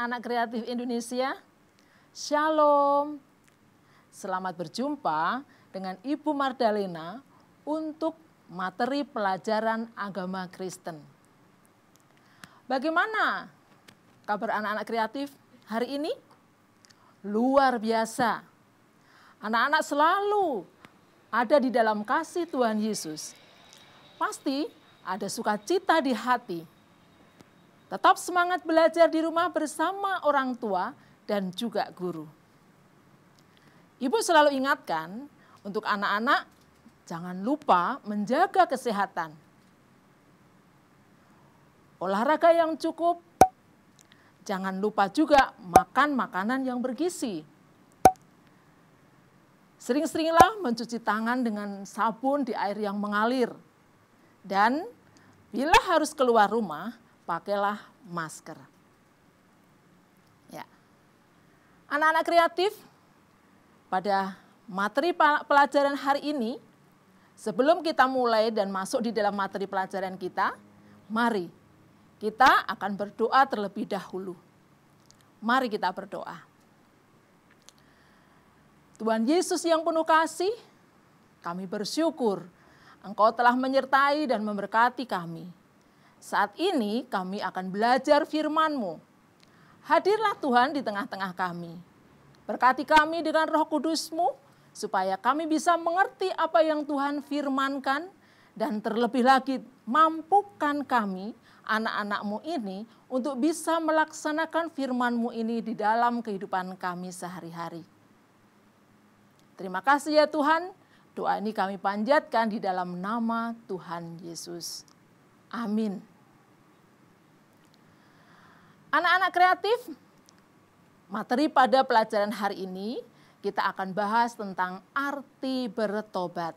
anak-anak kreatif Indonesia. Shalom. Selamat berjumpa dengan Ibu Mardalena untuk materi pelajaran agama Kristen. Bagaimana kabar anak-anak kreatif hari ini? Luar biasa. Anak-anak selalu ada di dalam kasih Tuhan Yesus. Pasti ada sukacita di hati. Tetap semangat belajar di rumah bersama orang tua dan juga guru. Ibu selalu ingatkan untuk anak-anak jangan lupa menjaga kesehatan. Olahraga yang cukup, jangan lupa juga makan makanan yang bergizi. Sering-seringlah mencuci tangan dengan sabun di air yang mengalir. Dan bila harus keluar rumah, pakailah masker. Ya. Anak-anak kreatif, pada materi pelajaran hari ini, sebelum kita mulai dan masuk di dalam materi pelajaran kita, mari kita akan berdoa terlebih dahulu. Mari kita berdoa. Tuhan Yesus yang penuh kasih, kami bersyukur Engkau telah menyertai dan memberkati kami. Saat ini kami akan belajar firman-Mu. Hadirlah Tuhan di tengah-tengah kami. Berkati kami dengan Roh Kudus-Mu, supaya kami bisa mengerti apa yang Tuhan firmankan, dan terlebih lagi mampukan kami, anak-anak-Mu ini, untuk bisa melaksanakan firman-Mu ini di dalam kehidupan kami sehari-hari. Terima kasih ya Tuhan, doa ini kami panjatkan di dalam nama Tuhan Yesus. Amin. Anak-anak kreatif, materi pada pelajaran hari ini kita akan bahas tentang arti bertobat.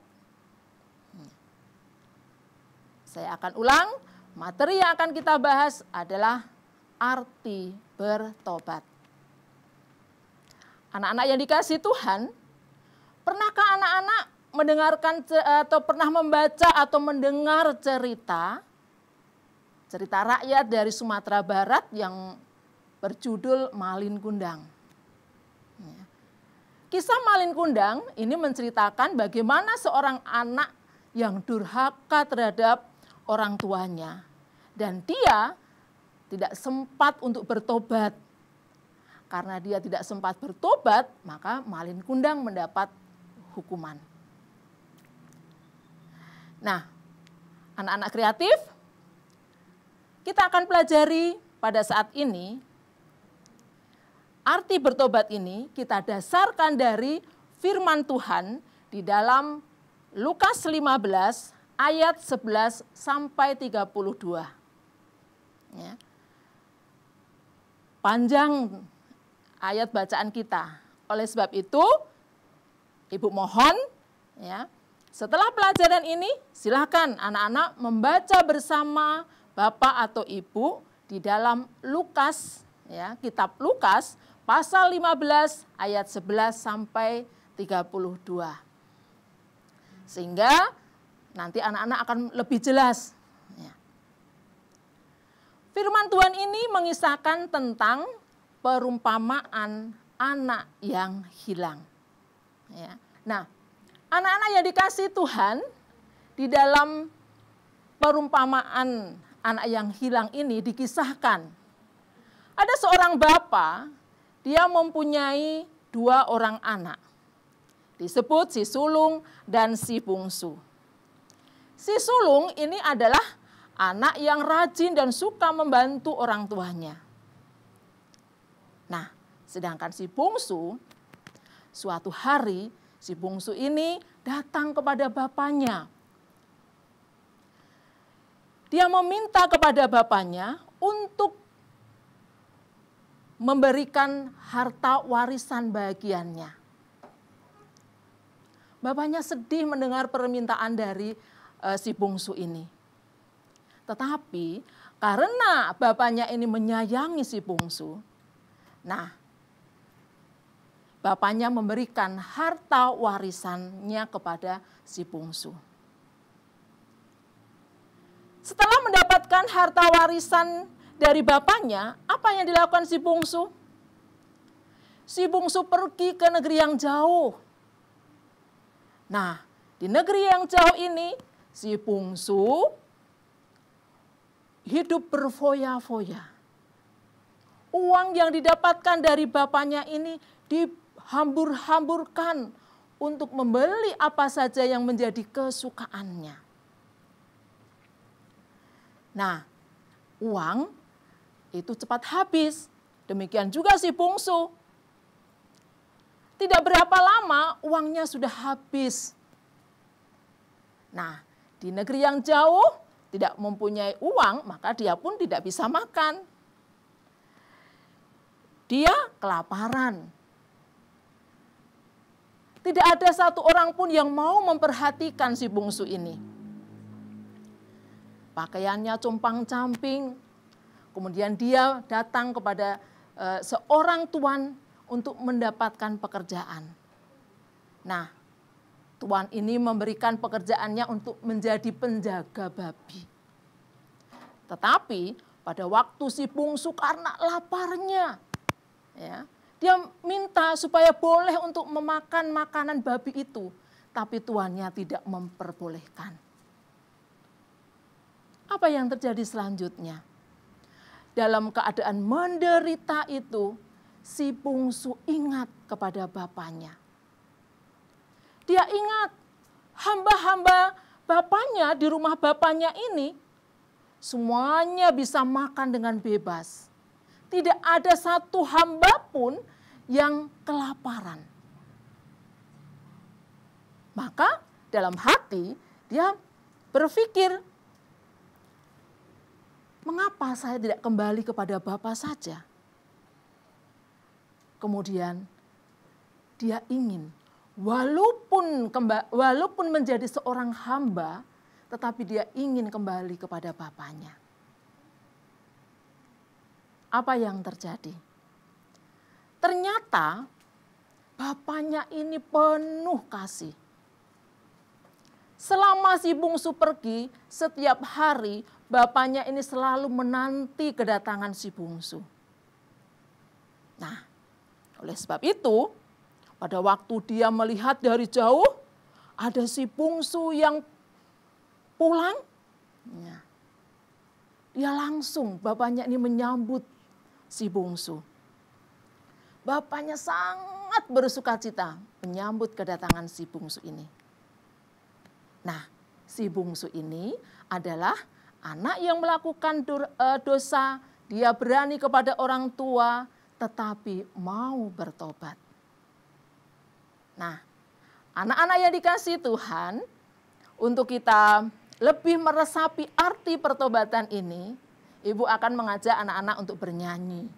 Saya akan ulang, materi yang akan kita bahas adalah arti bertobat. Anak-anak yang dikasihi Tuhan, pernahkah anak-anak mendengarkan atau pernah membaca atau mendengar cerita rakyat dari Sumatera Barat yang berjudul Malin Kundang? Kisah Malin Kundang ini menceritakan bagaimana seorang anak yang durhaka terhadap orang tuanya. Dan dia tidak sempat untuk bertobat. Karena dia tidak sempat bertobat, maka Malin Kundang mendapat hukuman. Nah, anak-anak kreatif, kita akan pelajari pada saat ini. Arti bertobat ini kita dasarkan dari firman Tuhan di dalam Lukas 15 ayat 11 sampai 32. Ya. Panjang ayat bacaan kita. Oleh sebab itu, Ibu mohon ya, setelah pelajaran ini silakan anak-anak membaca bersama Bapak atau Ibu di dalam Lukas, ya, kitab Lukas pasal 15 ayat 11 sampai 32. Sehingga nanti anak-anak akan lebih jelas. Ya. Firman Tuhan ini mengisahkan tentang perumpamaan anak yang hilang. Ya. Nah, anak-anak yang dikasihi Tuhan, di dalam perumpamaan anak yang hilang ini dikisahkan. Ada seorang bapa, dia mempunyai 2 orang anak. Disebut si sulung dan si bungsu. Si sulung ini adalah anak yang rajin dan suka membantu orang tuanya. Nah, sedangkan si bungsu, suatu hari si bungsu ini datang kepada bapaknya. Dia meminta kepada bapaknya untuk memberikan harta warisan bagiannya. Bapaknya sedih mendengar permintaan dari si bungsu ini. Tetapi karena bapaknya ini menyayangi si bungsu, nah bapaknya memberikan harta warisannya kepada si bungsu. Setelah mendapatkan harta warisan dari bapaknya, apa yang dilakukan si bungsu? Si bungsu pergi ke negeri yang jauh. Nah, di negeri yang jauh ini, si bungsu hidup berfoya-foya. Uang yang didapatkan dari bapaknya ini dihambur-hamburkan untuk membeli apa saja yang menjadi kesukaannya. Nah, uang itu cepat habis. Demikian juga si bungsu. Tidak berapa lama uangnya sudah habis. Nah, di negeri yang jauh tidak mempunyai uang, maka dia pun tidak bisa makan. Dia kelaparan. Tidak ada satu orang pun yang mau memperhatikan si bungsu ini. Pakaiannya compang-camping. Kemudian dia datang kepada seorang tuan untuk mendapatkan pekerjaan. Nah, tuan ini memberikan pekerjaannya untuk menjadi penjaga babi. Tetapi pada waktu si bungsu karena laparnya, ya, dia minta supaya boleh untuk memakan makanan babi itu, tapi tuannya tidak memperbolehkan. Apa yang terjadi selanjutnya? Dalam keadaan menderita itu, si bungsu ingat kepada bapaknya. Dia ingat hamba-hamba bapaknya di rumah bapaknya ini semuanya bisa makan dengan bebas. Tidak ada satu hamba pun yang kelaparan. Maka dalam hati dia berpikir, mengapa saya tidak kembali kepada Bapa saja? Kemudian dia ingin, walaupun menjadi seorang hamba, tetapi dia ingin kembali kepada bapaknya. Apa yang terjadi? Ternyata bapaknya ini penuh kasih. Selama si bungsu pergi, setiap hari bapaknya ini selalu menanti kedatangan si bungsu. Nah, oleh sebab itu, pada waktu dia melihat dari jauh, ada si bungsu yang pulang. Ya, dia langsung, bapaknya ini menyambut si bungsu. Bapaknya sangat bersukacita menyambut kedatangan si bungsu ini. Nah, si bungsu ini adalah anak yang melakukan dosa. Dia berani kepada orang tua, tetapi mau bertobat. Nah, anak-anak yang dikasihi Tuhan, untuk kita lebih meresapi arti pertobatan ini, Ibu akan mengajak anak-anak untuk bernyanyi.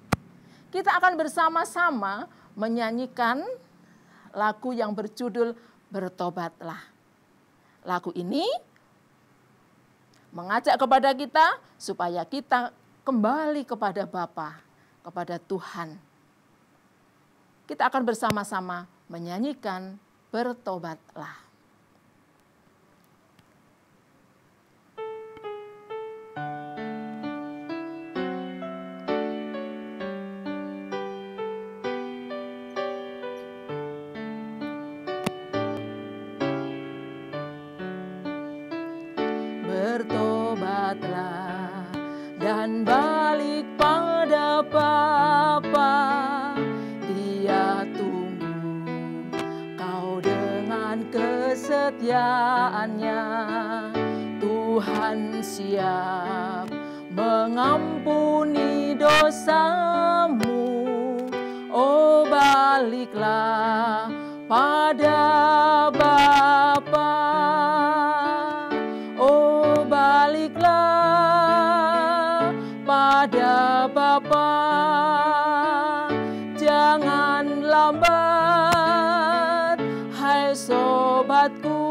Kita akan bersama-sama menyanyikan lagu yang berjudul Bertobatlah. Lagu ini mengajak kepada kita supaya kita kembali kepada Bapa, kepada Tuhan. Kita akan bersama-sama menyanyikan Bertobatlah. Bertobatlah dan balik pada Bapa. Dia tunggu kau dengan kesetiaannya. Tuhan siap mengampuni dosamu. Oh, baliklah pada Bapa. Oh, baliklah pada Bapa. Jangan lambat, hai sobatku.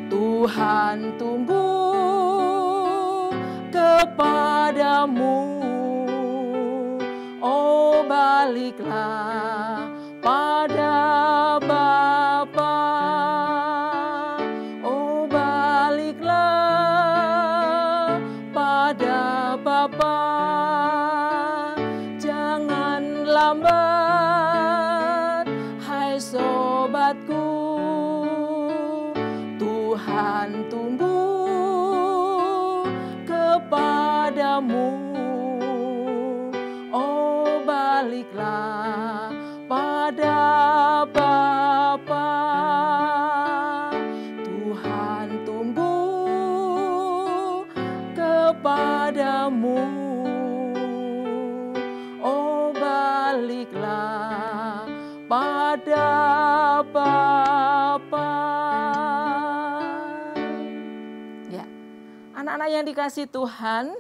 Tuhan tunggu kepadamu. Oh, baliklah pada Bapa. Oh, baliklah pada Bapa. tunggu kepadamu. Oh, baliklah pada Bapa. Tuhan tunggu kepadamu. Oh, baliklah pada Bapa. Ya, anak-anak yang dikasihi Tuhan,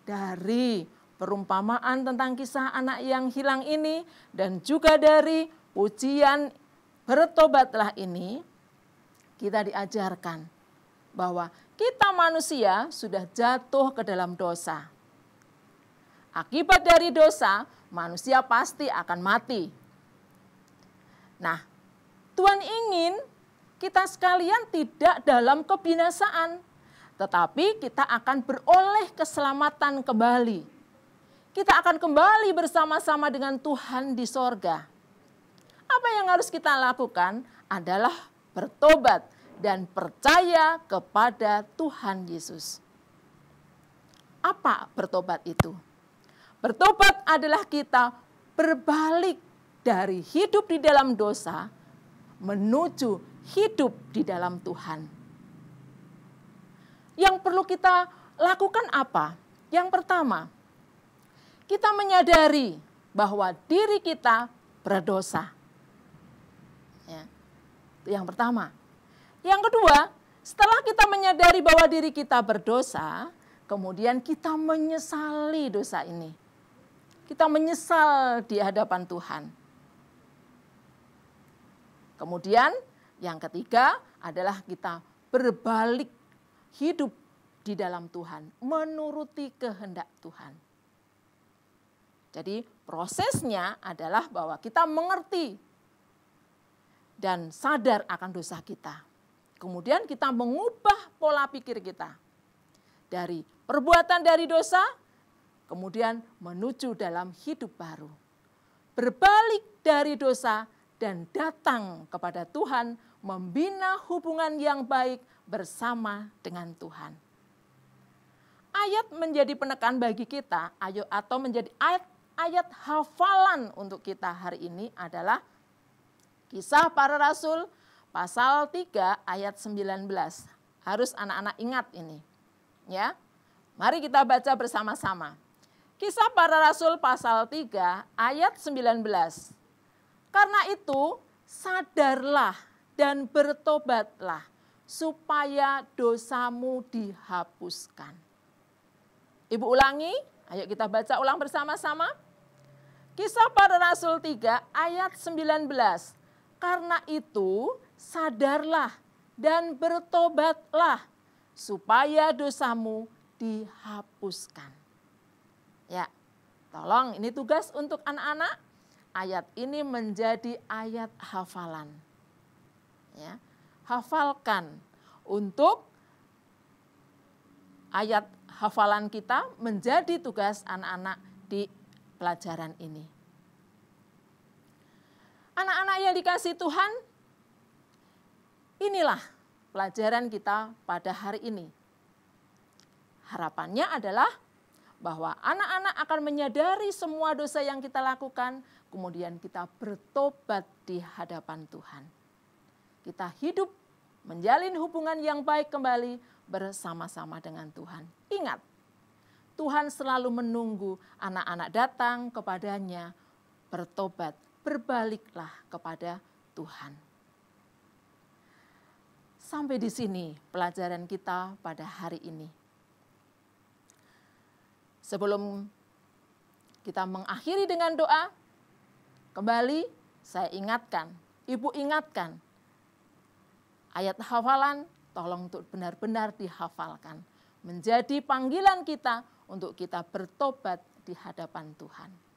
dari perumpamaan tentang kisah anak yang hilang ini dan juga dari pujian bertobatlah ini, kita diajarkan bahwa kita manusia sudah jatuh ke dalam dosa. Akibat dari dosa, manusia pasti akan mati. Nah, Tuhan ingin kita sekalian tidak dalam kebinasaan, tetapi kita akan beroleh keselamatan kembali. Kita akan kembali bersama-sama dengan Tuhan di sorga. Apa yang harus kita lakukan adalah bertobat dan percaya kepada Tuhan Yesus. Apa bertobat itu? Bertobat adalah kita berbalik dari hidup di dalam dosa menuju hidup di dalam Tuhan. Yang perlu kita lakukan apa? Yang pertama, kita menyadari bahwa diri kita berdosa. Ya, itu yang pertama. Yang kedua, setelah kita menyadari bahwa diri kita berdosa, kemudian kita menyesali dosa ini. Kita menyesal di hadapan Tuhan. Kemudian yang ketiga adalah kita berbalik hidup di dalam Tuhan, menuruti kehendak Tuhan. Jadi prosesnya adalah bahwa kita mengerti dan sadar akan dosa kita. Kemudian kita mengubah pola pikir kita dari perbuatan dari dosa, kemudian menuju dalam hidup baru. Berbalik dari dosa dan datang kepada Tuhan, membina hubungan yang baik bersama dengan Tuhan. Ayat menjadi penekan bagi kita, atau menjadi ayat hafalan untuk kita hari ini adalah Kisah Para Rasul pasal 3 ayat 19. Harus anak-anak ingat ini. Ya. Mari kita baca bersama-sama. Kisah Para Rasul pasal 3 ayat 19. Karena itu sadarlah dan bertobatlah supaya dosamu dihapuskan. Ibu ulangi, ayo kita baca ulang bersama-sama. Kisah Para Rasul 3 ayat 19. Karena itu sadarlah dan bertobatlah supaya dosamu dihapuskan. Ya, tolong ini tugas untuk anak-anak. Ayat ini menjadi ayat hafalan. Ya, hafalkan untuk ayat hafalan kita menjadi tugas anak-anak di pelajaran ini. Anak-anak yang dikasihi Tuhan, inilah pelajaran kita pada hari ini. Harapannya adalah bahwa anak-anak akan menyadari semua dosa yang kita lakukan, kemudian kita bertobat di hadapan Tuhan. Kita hidup menjalin hubungan yang baik kembali bersama-sama dengan Tuhan. Ingat, Tuhan selalu menunggu anak-anak datang kepadanya, bertobat, berbaliklah kepada Tuhan. Sampai di sini pelajaran kita pada hari ini. Sebelum kita mengakhiri dengan doa, kembali saya ingatkan, Ibu ingatkan, ayat hafalan tolong untuk benar-benar dihafalkan. Menjadi panggilan kita untuk kita bertobat di hadapan Tuhan.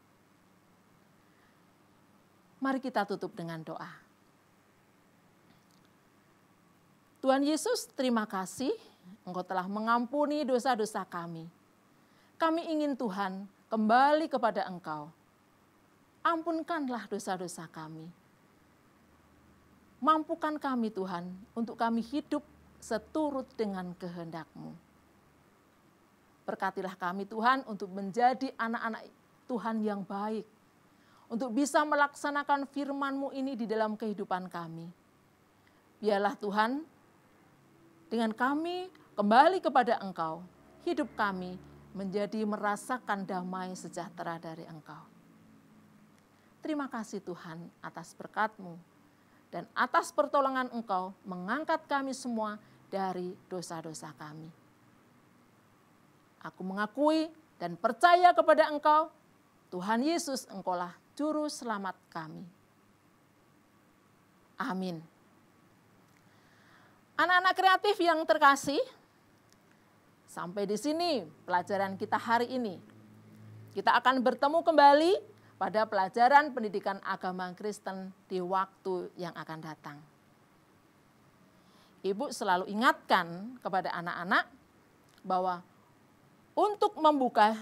Mari kita tutup dengan doa. Tuhan Yesus, terima kasih Engkau telah mengampuni dosa-dosa kami. Kami ingin Tuhan kembali kepada Engkau. Ampunkanlah dosa-dosa kami. Mampukan kami Tuhan untuk kami hidup seturut dengan kehendak-Mu. Berkatilah kami Tuhan untuk menjadi anak-anak Tuhan yang baik, untuk bisa melaksanakan firman-Mu ini di dalam kehidupan kami. Biarlah Tuhan, dengan kami kembali kepada Engkau, hidup kami menjadi merasakan damai sejahtera dari Engkau. Terima kasih Tuhan atas berkat-Mu dan atas pertolongan Engkau mengangkat kami semua dari dosa-dosa kami. Aku mengakui dan percaya kepada Engkau, Tuhan Yesus, Engkaulah Juru Selamat kami. Amin. Anak-anak kreatif yang terkasih, sampai di sini pelajaran kita hari ini. Kita akan bertemu kembali pada pelajaran pendidikan agama Kristen di waktu yang akan datang. Ibu selalu ingatkan kepada anak-anak bahwa untuk membuka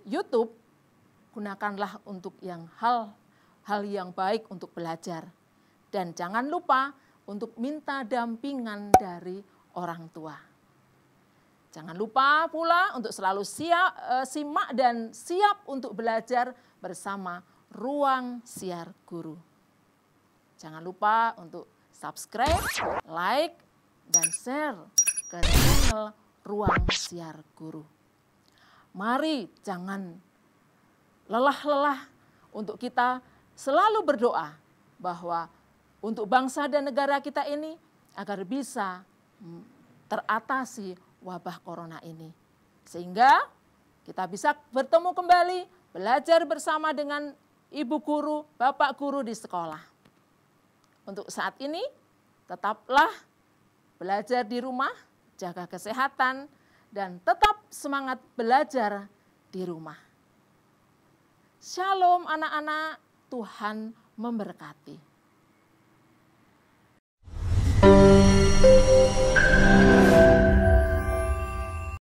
YouTube, gunakanlah untuk hal yang baik untuk belajar. Dan jangan lupa untuk minta dampingan dari orang tua. Jangan lupa pula untuk selalu simak dan siap untuk belajar bersama Ruang Siar Guru. Jangan lupa untuk subscribe, like, dan share ke channel Ruang Siar Guru. Mari jangan lelah-lelah untuk kita selalu berdoa bahwa untuk bangsa dan negara kita ini agar bisa teratasi wabah corona ini. Sehingga kita bisa bertemu kembali, belajar bersama dengan ibu guru, bapak guru di sekolah. Untuk saat ini tetaplah belajar di rumah, jaga kesehatan, dan tetap semangat belajar di rumah. Shalom anak-anak, Tuhan memberkati.